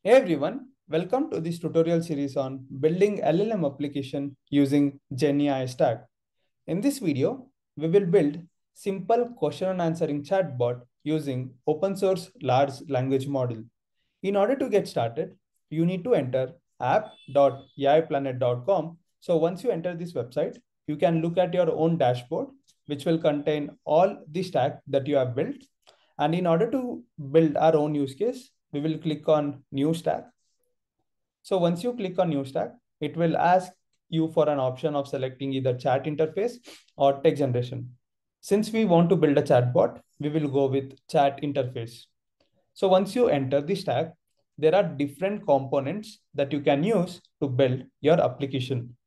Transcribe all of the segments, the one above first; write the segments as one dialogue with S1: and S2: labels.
S1: Hey everyone, welcome to this tutorial series on building LLM application using GenAI Stack. In this video, we will build simple question and answering chatbot using open source large language model. In order to get started, you need to enter app.aiplanet.com. So once you enter this website, you can look at your own dashboard, which will contain all the stack that you have built. And in order to build our own use case, we will click on new stack. So once you click on new stack, it will ask you for an option of selecting either chat interface or text generation. Since we want to build a chatbot, we will go with chat interface. So once you enter the stack, there are different components that you can use to build your application.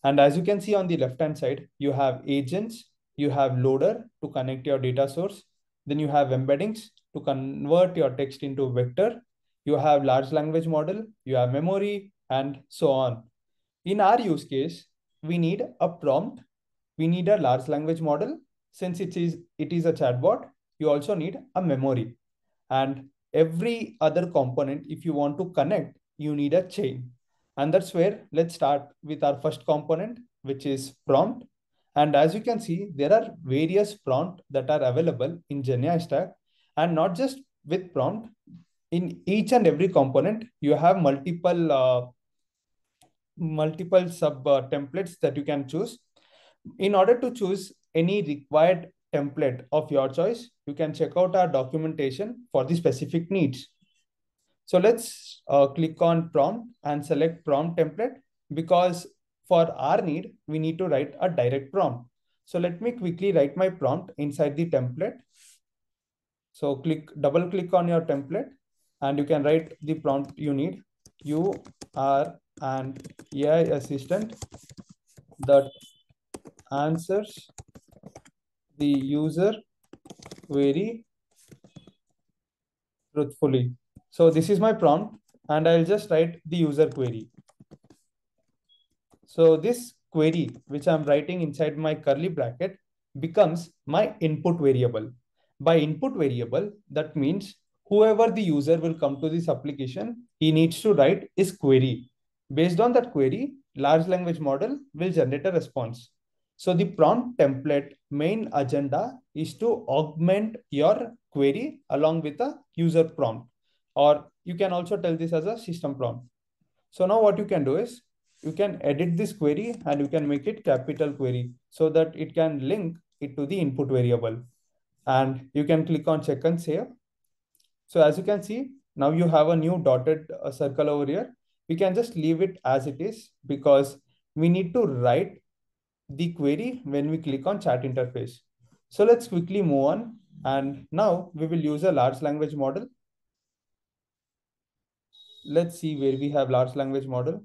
S1: And as you can see on the left-hand side, you have agents, you have loader to connect your data source, then you have embeddings to convert your text into vector, you have large language model, you have memory, and so on. In our use case, we need a prompt, we need a large language model. Since it is a chatbot, you also need a memory. And every other component, if you want to connect, you need a chain. And that's where let's start with our first component, which is prompt. And as you can see, there are various prompts that are available in GenAI Stack. And not just with prompt, in each and every component, you have multiple sub templates that you can choose. In order to choose any required template of your choice, you can check out our documentation for the specific needs. So let's click on prompt and select prompt template, because for our need, we need to write a direct prompt. So let me quickly write my prompt inside the template. So double click on your template and you can write the prompt you need. You are an AI assistant that answers the user query truthfully. So this is my prompt and I'll just write the user query. So this query, which I'm writing inside my curly bracket, becomes my input variable. By input variable, that means whoever the user will come to this application, he needs to write his query. Based on that query, large language model will generate a response. So the prompt template main agenda is to augment your query along with a user prompt, or you can also tell this as a system prompt. So now what you can do is you can edit this query and you can make it capital query so that it can link it to the input variable. And you can click on check and save. So as you can see, now you have a new dotted circle over here. We can just leave it as it is because we need to write the query when we click on chat interface. So let's quickly move on. And now we will use a large language model. Let's see where we have large language model.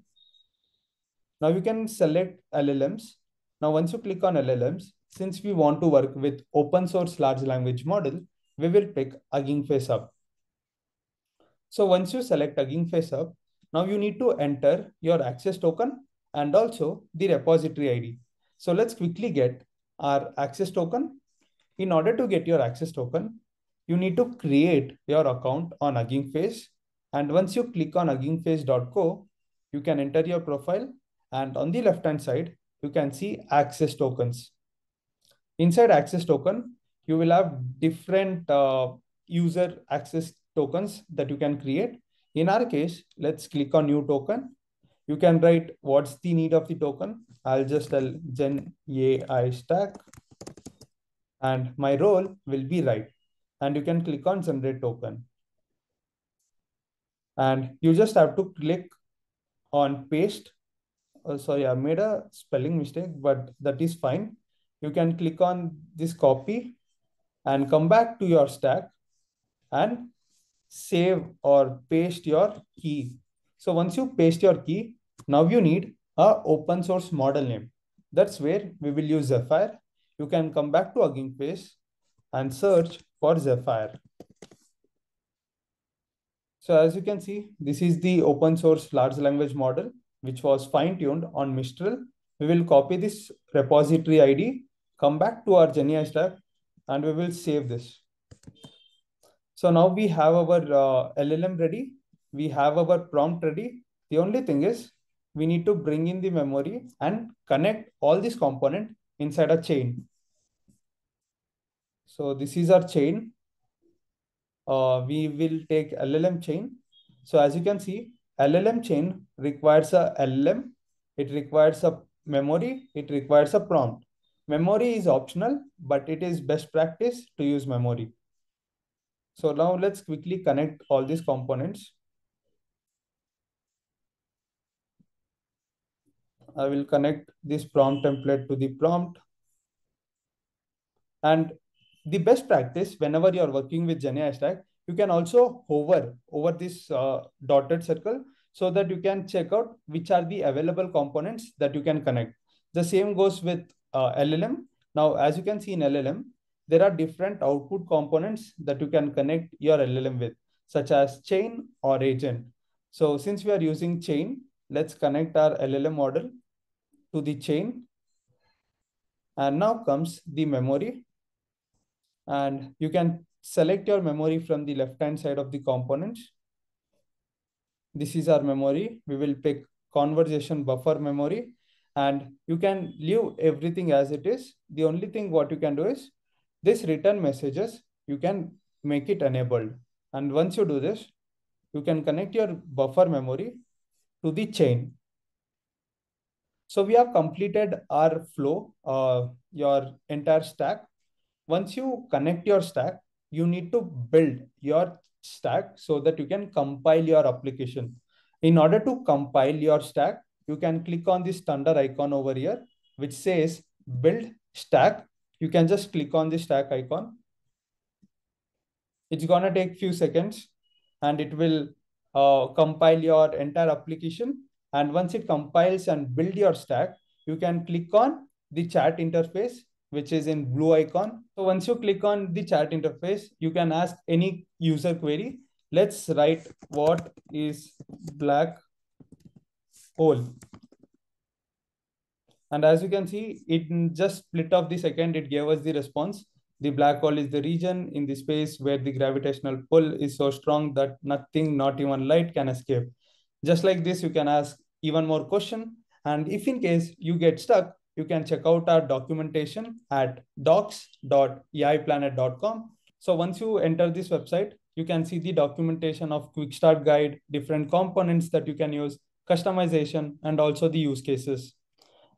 S1: Now you can select LLMs. Now, once you click on LLMs, since we want to work with open source large language model, we will pick Hugging Face Up. So once you select Hugging Face Up, now you need to enter your access token and also the repository ID. So let's quickly get our access token. In order to get your access token, you need to create your account on Hugging Face. And once you click on huggingface.co, you can enter your profile. And on the left-hand side, you can see access tokens. Inside access token, you will have different user access tokens that you can create. In our case, let's click on new token. You can write what's the need of the token. I'll just tell GenAI Stack. And my role will be write. And you can click on generate token. And you just have to click on paste. Sorry, I made a spelling mistake, but that is fine. You can click on this copy and come back to your stack and save or paste your key. So once you paste your key, now you need a open source model name. That's where we will use Zephyr. You can come back to Hugging Face and search for Zephyr. So as you can see, this is the open source large language model, which was fine-tuned on Mistral. We will copy this repository ID, come back to our GenAI Stack, and we will save this. So now we have our LLM ready. we have our prompt ready. The only thing is we need to bring in the memory and connect all these components inside a chain. So this is our chain. We will take LLM chain. So as you can see, LLM chain requires a LLM. It requires a memory. It requires a prompt. Memory is optional, but it is best practice to use memory. So now let's quickly connect all these components. I will connect this prompt template to the prompt. And the best practice, whenever you're working with GenAI Stack, you can also hover over this dotted circle so that you can check out which are the available components that you can connect. The same goes with LLM. Now, as you can see in LLM, there are different output components that you can connect your LLM with, such as chain or agent. So since we are using chain, let's connect our LLM model to the chain. And now comes the memory. And you can select your memory from the left-hand side of the components. This is our memory. We will pick conversation buffer memory, and you can leave everything as it is. The only thing what you can do is this return messages, you can make it enabled. And once you do this, you can connect your buffer memory to the chain. So we have completed our flow, your entire stack. Once you connect your stack, you need to build your stack so that you can compile your application. In order to compile your stack, you can click on this thunder icon over here, which says build stack. You can just click on the stack icon. It's gonna take few seconds and it will compile your entire application. And once it compiles and build your stack, you can click on the chat interface, which is in blue icon. So once you click on the chat interface, you can ask any user query. Let's write what is black hole. And as you can see, it just split off the second, it gave us the response. The black hole is the region in the space where the gravitational pull is so strong that nothing, not even light, can escape. Just like this, you can ask even more question. And if in case you get stuck, you can check out our documentation at docs.aiplanet.com. So once you enter this website, you can see the documentation of quick start guide, different components that you can use, customization, and also the use cases.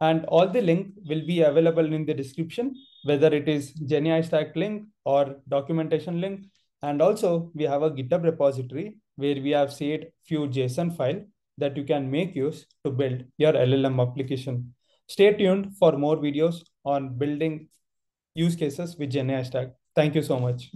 S1: And all the link will be available in the description, whether it is GenAI Stack link or documentation link. And also we have a GitHub repository where we have saved few JSON file that you can make use to build your LLM application. Stay tuned for more videos on building use cases with GenAI Stack. Thank you so much.